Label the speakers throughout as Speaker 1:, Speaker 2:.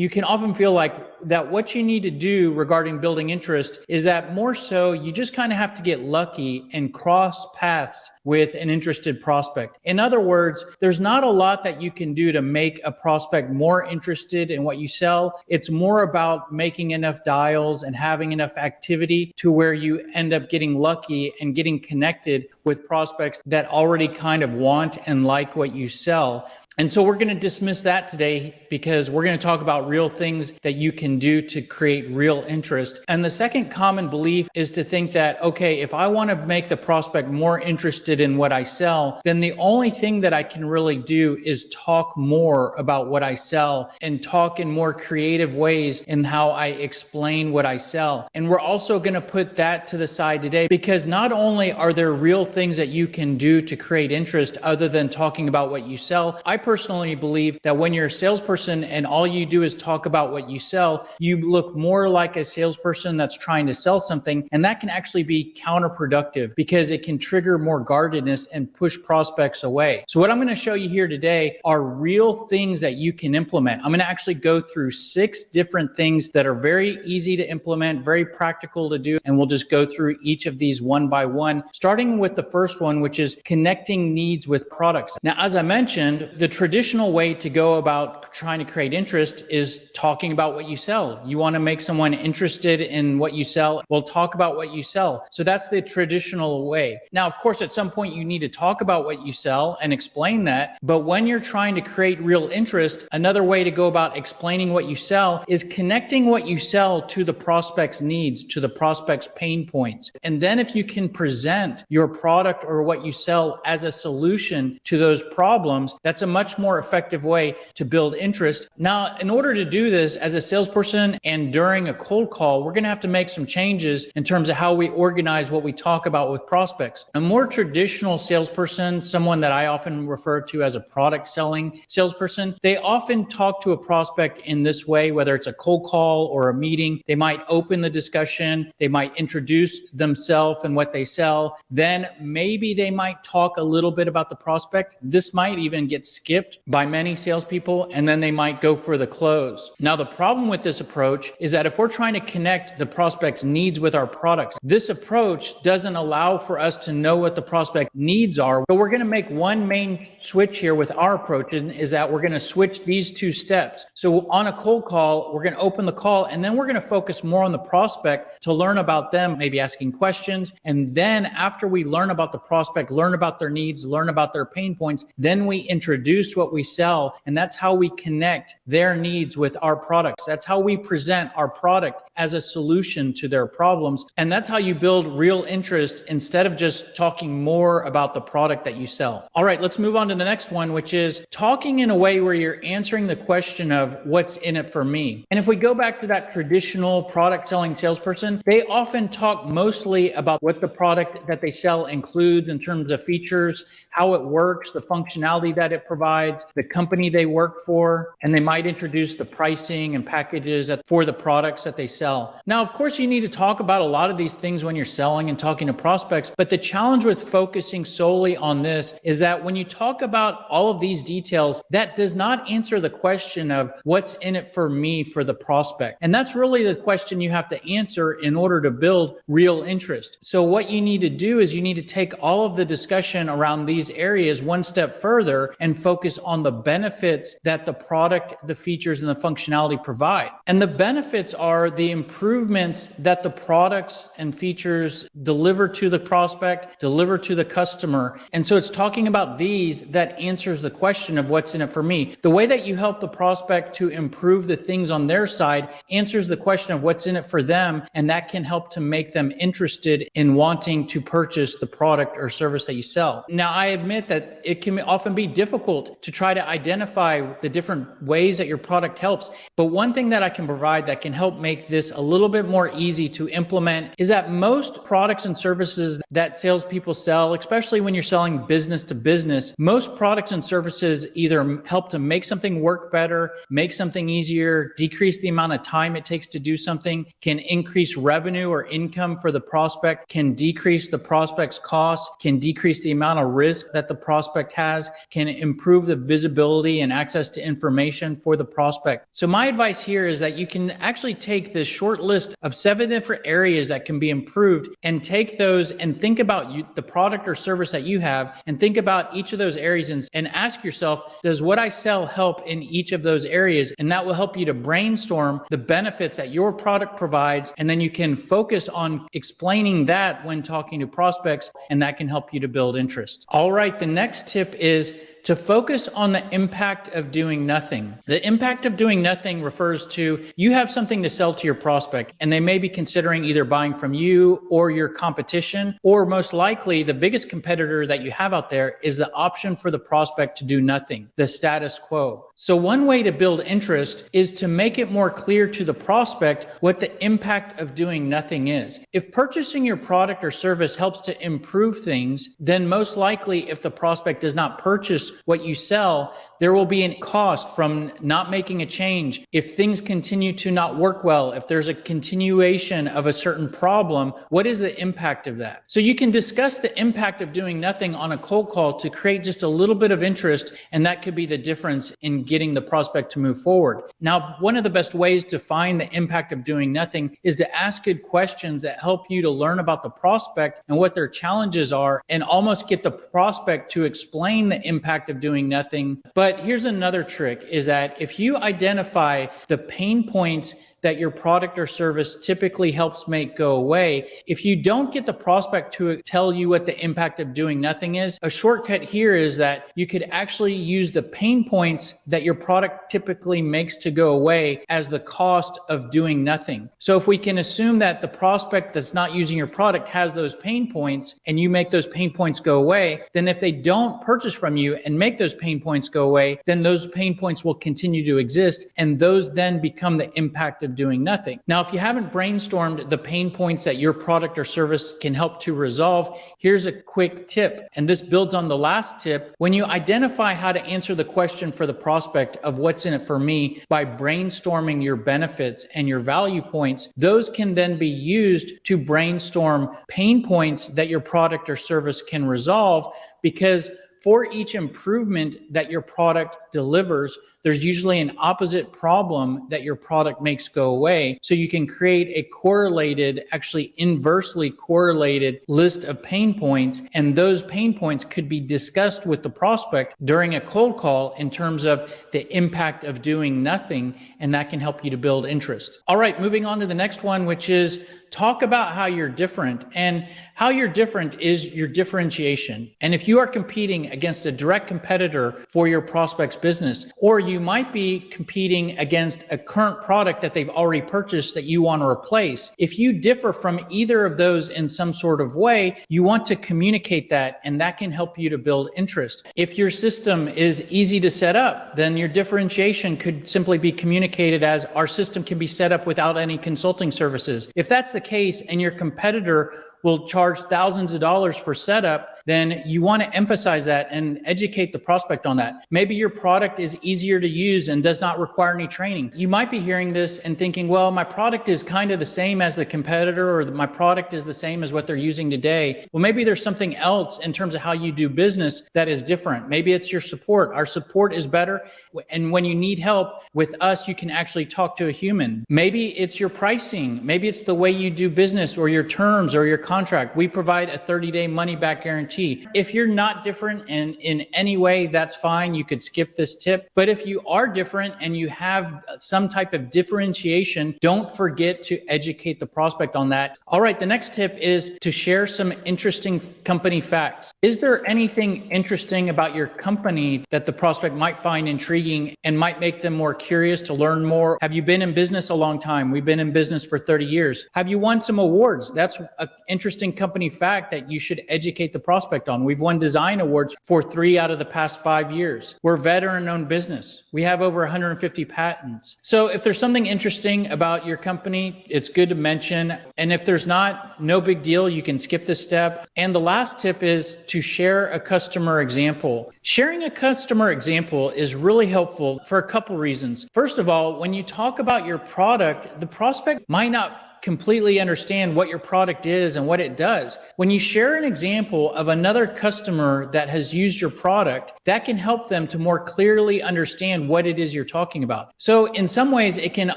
Speaker 1: you can often feel like that what you need to do regarding building interest is that more so you just kind of have to get lucky and cross paths with an interested prospect. In other words, there's not a lot that you can do to make a prospect more interested in what you sell. It's more about making enough dials and having enough activity to where you end up getting lucky and getting connected with prospects that already kind of want and like what you sell. And so we're going to dismiss that today because we're going to talk about real things that you can do to create real interest. And the second common belief is to think that, okay, if I want to make the prospect more interested in what I sell, then the only thing that I can really do is talk more about what I sell and talk in more creative ways in how I explain what I sell. And we're also going to put that to the side today because not only are there real things that you can do to create interest other than talking about what you sell, I personally believe that when you're a salesperson and all you do is talk about what you sell, you look more like a salesperson that's trying to sell something, and that can actually be counterproductive because it can trigger more guardedness and push prospects away. So what I'm going to show you here today are real things that you can implement. I'm going to actually go through 6 different things that are very easy to implement, very practical to do, and we'll just go through each of these one by one, starting with the first one, which is connecting needs with products. Now, as I mentioned, the traditional way to go about trying to create interest is talking about what you sell. You want to make someone interested in what you sell, well, talk about what you sell. So that's the traditional way. Now, of course, at some point you need to talk about what you sell and explain that. But when you're trying to create real interest, another way to go about explaining what you sell is connecting what you sell to the prospect's needs, to the prospect's pain points. And then if you can present your product or what you sell as a solution to those problems, that's a much more effective way to build interest. Now, in order to do this as a salesperson and during a cold call, we're going to have to make some changes in terms of how we organize what we talk about with prospects. A more traditional salesperson, someone that I often refer to as a product selling salesperson, they often talk to a prospect in this way, whether it's a cold call or a meeting. They might open the discussion, they might introduce themselves and what they sell. Then maybe they might talk a little bit about the prospect. This might even get skipped by many salespeople, and then they might go for the close. Now, the problem with this approach is that if we're trying to connect the prospect's needs with our products, this approach doesn't allow for us to know what the prospect needs are. So we're going to make one main switch here with our approach is that we're going to switch these 2 steps. So on a cold call, we're going to open the call, and then we're going to focus more on the prospect to learn about them, maybe asking questions. And then after we learn about the prospect, learn about their needs, learn about their pain points, then we introduce what we sell. And that's how we connect their needs with our products. That's how we present our product as a solution to their problems. And that's how you build real interest instead of just talking more about the product that you sell. All right, let's move on to the next one, which is talking in a way where you're answering the question of what's in it for me. And if we go back to that traditional product selling salesperson, they often talk mostly about what the product that they sell includes in terms of features, how it works, the functionality that it provides, the company they work for, and they might introduce the pricing and packages for the products that they sell. Now, of course, you need to talk about a lot of these things when you're selling and talking to prospects, but the challenge with focusing solely on this is that when you talk about all of these details, that does not answer the question of what's in it for me for the prospect. And that's really the question you have to answer in order to build real interest. So what you need to do is you need to take all of the discussion around these areas one step further and focus on the benefits that the product, the features, and the functionality provide. And the benefits are the improvements that the products and features deliver to the prospect, deliver to the customer. And so it's talking about these that answers the question of what's in it for me. The way that you help the prospect to improve the things on their side answers the question of what's in it for them, and that can help to make them interested in wanting to purchase the product or service that you sell. Now, I admit that it can often be difficult to try to identify the different ways that your product helps, but one thing that I can provide that can help make this a little bit more easy to implement is that most products and services that salespeople sell, especially when you're selling business to business, most products and services either help to make something work better, make something easier, decrease the amount of time it takes to do something, can increase revenue or income for the prospect, can decrease the prospect's costs, can decrease the amount of risk that the prospect has, can improve improve the visibility and access to information for the prospect. So my advice here is that you can actually take this short list of 7 different areas that can be improved and take those and think about the product or service that you have, and think about each of those areas and ask yourself, does what I sell help in each of those areas? And that will help you to brainstorm the benefits that your product provides, and then you can focus on explaining that when talking to prospects, and that can help you to build interest. All right, the next tip is to focus on the impact of doing nothing. The impact of doing nothing refers to you have something to sell to your prospect, and they may be considering either buying from you or your competition, or most likely the biggest competitor that you have out there is the option for the prospect to do nothing, the status quo. So one way to build interest is to make it more clear to the prospect what the impact of doing nothing is. If purchasing your product or service helps to improve things, then most likely if the prospect does not purchase what you sell, there will be a cost from not making a change. If things continue to not work well, if there's a continuation of a certain problem, what is the impact of that? So you can discuss the impact of doing nothing on a cold call to create just a little bit of interest, and that could be the difference in getting the prospect to move forward. Now, one of the best ways to find the impact of doing nothing is to ask good questions that help you to learn about the prospect and what their challenges are, and almost get the prospect to explain the impact of doing nothing. But here's another trick, is that if you identify the pain points that your product or service typically helps make go away, if you don't get the prospect to tell you what the impact of doing nothing is, a shortcut here is that you could actually use the pain points that your product typically makes to go away as the cost of doing nothing. So if we can assume that the prospect that's not using your product has those pain points, and you make those pain points go away, then if they don't purchase from you and make those pain points go away, then those pain points will continue to exist, and those then become the impact of doing nothing. Now, if you haven't brainstormed the pain points that your product or service can help to resolve, here's a quick tip, and this builds on the last tip. When you identify how to answer the question for the prospect of what's in it for me by brainstorming your benefits and your value points, those can then be used to brainstorm pain points that your product or service can resolve, because for each improvement that your product delivers, there's usually an opposite problem that your product makes go away. So you can create a correlated, actually inversely correlated list of pain points. And those pain points could be discussed with the prospect during a cold call in terms of the impact of doing nothing. And that can help you to build interest. All right, moving on to the next one, which is talk about how you're different. And how you're different is your differentiation. And if you are competing against a direct competitor for your prospect's business, or you might be competing against a current product that they've already purchased that you want to replace, if you differ from either of those in some sort of way, you want to communicate that, and that can help you to build interest. If your system is easy to set up, then your differentiation could simply be communicated as, our system can be set up without any consulting services. If that's the case and your competitor will charge thousands of dollars for setup, then you want to emphasize that and educate the prospect on that. Maybe your product is easier to use and does not require any training. You might be hearing this and thinking, well, my product is kind of the same as the competitor, or my product is the same as what they're using today. Well, maybe there's something else in terms of how you do business that is different. Maybe it's your support. Our support is better. And when you need help with us, you can actually talk to a human. Maybe it's your pricing. Maybe it's the way you do business, or your terms, or your contract. We provide a 30-day money-back guarantee. If you're not different in any way, that's fine. You could skip this tip. But if you are different and you have some type of differentiation, don't forget to educate the prospect on that. All right, the next tip is to share some interesting company facts. Is there anything interesting about your company that the prospect might find intriguing and might make them more curious to learn more? Have you been in business a long time? We've been in business for 30 years. Have you won some awards? That's an interesting company fact that you should educate the prospect on. We've won design awards for 3 out of the past 5 years. We're a veteran-owned business. We have over 150 patents. So if there's something interesting about your company, it's good to mention. And if there's not, no big deal. You can skip this step. And the last tip is to share a customer example. Sharing a customer example is really helpful for a couple reasons. First of all, when you talk about your product, the prospect might not completely understand what your product is and what it does. When you share an example of another customer that has used your product, that can help them to more clearly understand what it is you're talking about. So in some ways, it can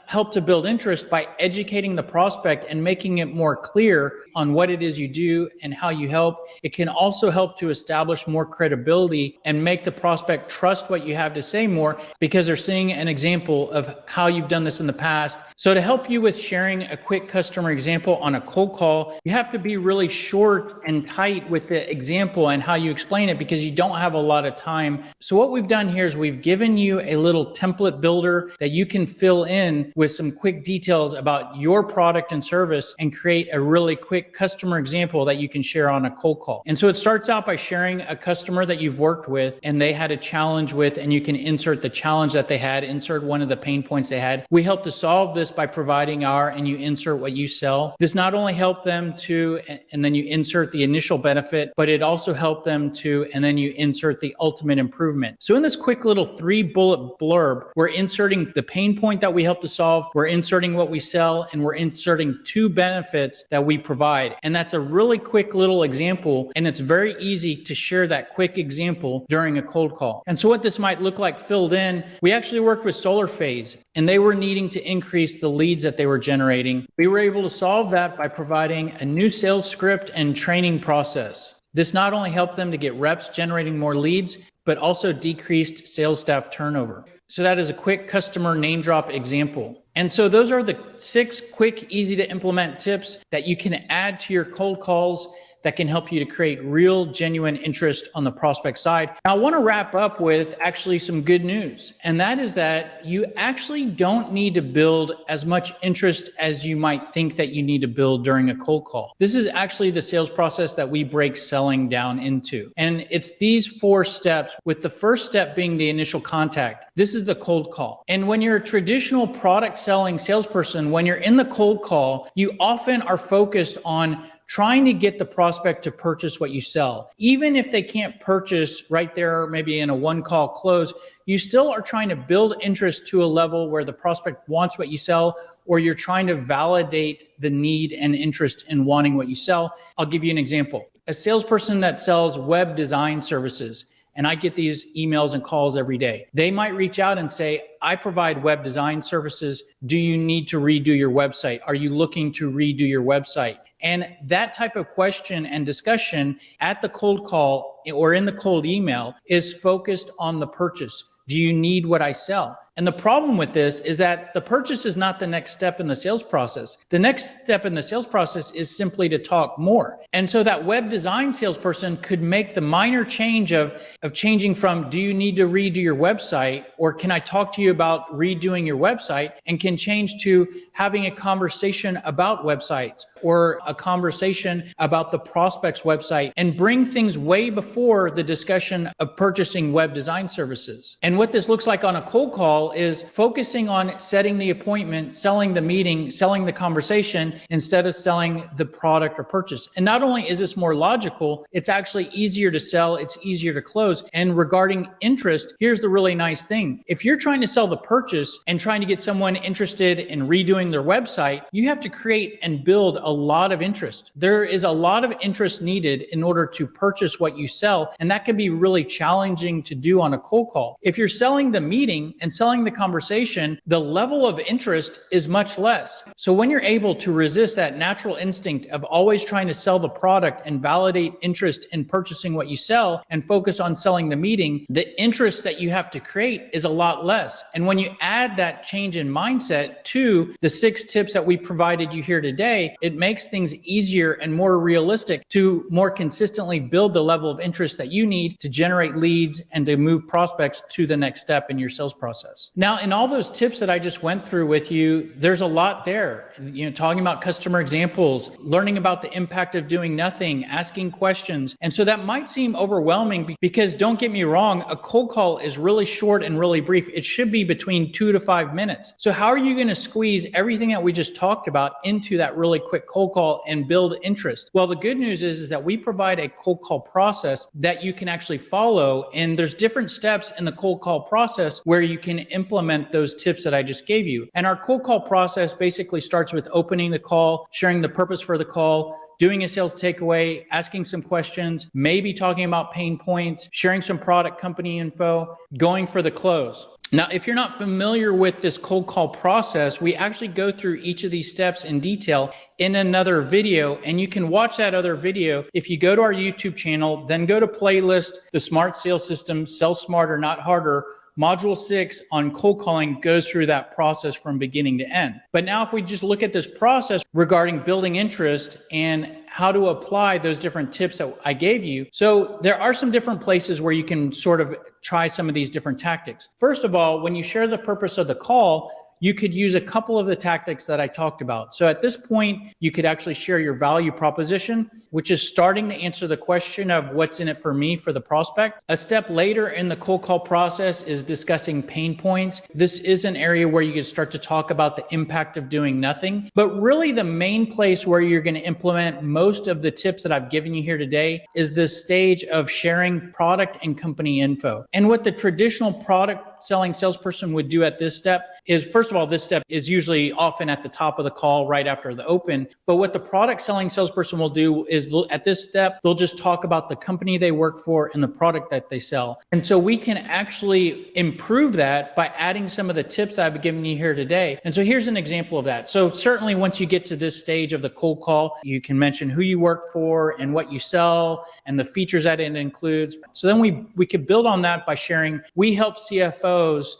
Speaker 1: help to build interest by educating the prospect and making it more clear on what it is you do and how you help. It can also help to establish more credibility and make the prospect trust what you have to say more because they're seeing an example of how you've done this in the past. So to help you with sharing a quick customer example on a cold call, you have to be really short and tight with the example and how you explain it because you don't have a lot of time. So what we've done here is we've given you a little template builder that you can fill in with some quick details about your product and service and create a really quick customer example that you can share on a cold call. And so it starts out by sharing a customer that you've worked with and they had a challenge with, and you can insert the challenge that they had, insert one of the pain points they had. We help to solve this by providing our, and you insert what you sell. This not only helped them to, and then you insert the initial benefit, but it also helped them to, and then you insert the ultimate improvement. So in this quick little 3-bullet blurb, we're inserting the pain point that we help to solve, we're inserting what we sell, and we're inserting 2 benefits that we provide. And that's a really quick little example, and it's very easy to share that quick example during a cold call. And so what this might look like filled in, we actually worked with Solar Phase, and they were needing to increase the leads that they were generating. We were able to solve that by providing a new sales script and training process. This not only helped them to get reps generating more leads, but also decreased sales staff turnover. So that is a quick customer name drop example. And so those are the 6 quick, easy to implement tips that you can add to your cold calls that can help you to create real, genuine interest on the prospect side. Now, I want to wrap up with actually some good news, and that is that you actually don't need to build as much interest as you might think that you need to build during a cold call. This is actually the sales process that we break selling down into. And it's these 4 steps, with the first step being the initial contact. This is the cold call. And when you're a traditional product selling salesperson, when you're in the cold call, you often are focused on trying to get the prospect to purchase what you sell. Even if they can't purchase right there, maybe in a 1-call close, you still are trying to build interest to a level where the prospect wants what you sell, or you're trying to validate the need and interest in wanting what you sell. I'll give you an example. A salesperson that sells web design services, and I get these emails and calls every day. They might reach out and say, I provide web design services. Do you need to redo your website? Are you looking to redo your website? And that type of question and discussion at the cold call or in the cold email is focused on the purchase. Do you need what I sell? And the problem with this is that the purchase is not the next step in the sales process. The next step in the sales process is simply to talk more. And so that web design salesperson could make the minor change of changing from, do you need to redo your website? Or can I talk to you about redoing your website? And can change to having a conversation about websites or a conversation about the prospect's website, and bring things way before the discussion of purchasing web design services. And what this looks like on a cold call is focusing on setting the appointment, selling the meeting, selling the conversation, instead of selling the product or purchase. And not only is this more logical, it's actually easier to sell, it's easier to close. And regarding interest, here's the really nice thing. If you're trying to sell the purchase and trying to get someone interested in redoing their website, you have to create and build a lot of interest. There is a lot of interest needed in order to purchase what you sell, and that can be really challenging to do on a cold call. If you're selling the meeting and selling the conversation, the level of interest is much less. So when you're able to resist that natural instinct of always trying to sell the product and validate interest in purchasing what you sell and focus on selling the meeting, the interest that you have to create is a lot less. And when you add that change in mindset to the 6 tips that we provided you here today, it makes things easier and more realistic to more consistently build the level of interest that you need to generate leads and to move prospects to the next step in your sales process. Now, in all those tips that I just went through with you, there's a lot there. Talking about customer examples, learning about the impact of doing nothing, asking questions. And so that might seem overwhelming because, don't get me wrong, a cold call is really short and really brief. It should be between 2 to 5 minutes. So how are you going to squeeze everything that we just talked about into that really quick cold call and build interest? Well, the good news is that we provide a cold call process that you can actually follow. And there's different steps in the cold call process where you can implement those tips that I just gave you. And our cold call process basically starts with opening the call, sharing the purpose for the call, doing a sales takeaway, asking some questions, maybe talking about pain points, sharing some product company info, going for the close. Now, if you're not familiar with this cold call process, we actually go through each of these steps in detail in another video, and you can watch that other video if you go to our YouTube channel, then go to playlist, The Smart Sales System, Sell Smarter, Not Harder. Module 6 on cold calling goes through that process from beginning to end. But now if we just look at this process regarding building interest and how to apply those different tips that I gave you. So there are some different places where you can sort of try some of these different tactics. First of all, when you share the purpose of the call, you could use a couple of the tactics that I talked about. So at this point, you could actually share your value proposition, which is starting to answer the question of what's in it for me for the prospect. A step later in the cold call process is discussing pain points. This is an area where you can start to talk about the impact of doing nothing. But really the main place where you're going to implement most of the tips that I've given you here today is this stage of sharing product and company info. And what the traditional product selling salesperson would do at this step is, first of all, this step is usually often at the top of the call right after the open. But what the product selling salesperson will do is at this step, they'll just talk about the company they work for and the product that they sell. And so we can actually improve that by adding some of the tips that I've given you here today. And so here's an example of that. So certainly once you get to this stage of the cold call, you can mention who you work for and what you sell and the features that it includes. So then we could build on that by sharing, we help CFOs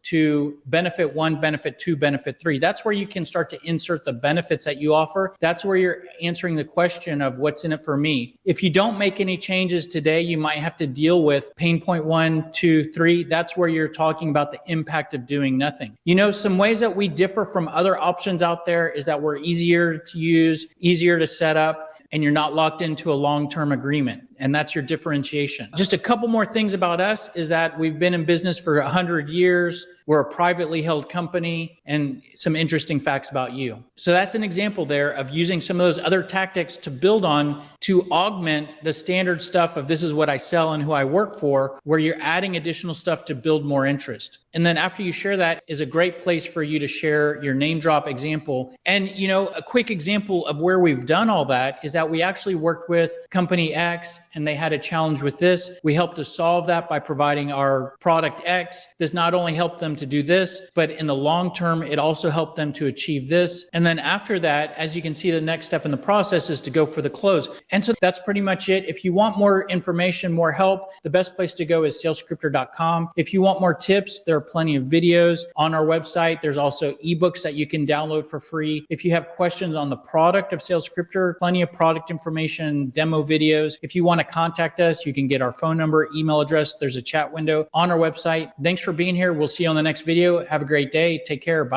Speaker 1: to benefit 1, benefit 2, benefit 3. That's where you can start to insert the benefits that you offer. That's where you're answering the question of what's in it for me. If you don't make any changes today, you might have to deal with pain point 1, 2, 3. That's where you're talking about the impact of doing nothing. You know, some ways that we differ from other options out there is that we're easier to use, easier to set up, and you're not locked into a long-term agreement. And that's your differentiation. Just a couple more things about us is that we've been in business for 100 years. We're a privately held company, and some interesting facts about you. So that's an example there of using some of those other tactics to build on to augment the standard stuff of this is what I sell and who I work for, where you're adding additional stuff to build more interest. And then after you share that is a great place for you to share your name drop example. And, you know, a quick example of where we've done all that is that we actually worked with company X and they had a challenge with this. We helped to solve that by providing our product X. This not only helped them to do this, but in the long term, it also helped them to achieve this. And then after that, as you can see, the next step in the process is to go for the close. And so that's pretty much it. If you want more information, more help, the best place to go is salescriptor.com. If you want more tips, there are plenty of videos on our website. There's also ebooks that you can download for free. If you have questions on the product of SalesScriptor, plenty of product information, demo videos. If you want to contact us, you can get our phone number, email address. There's a chat window on our website. Thanks for being here. We'll see you on the next video. Have a great day. Take care. Bye.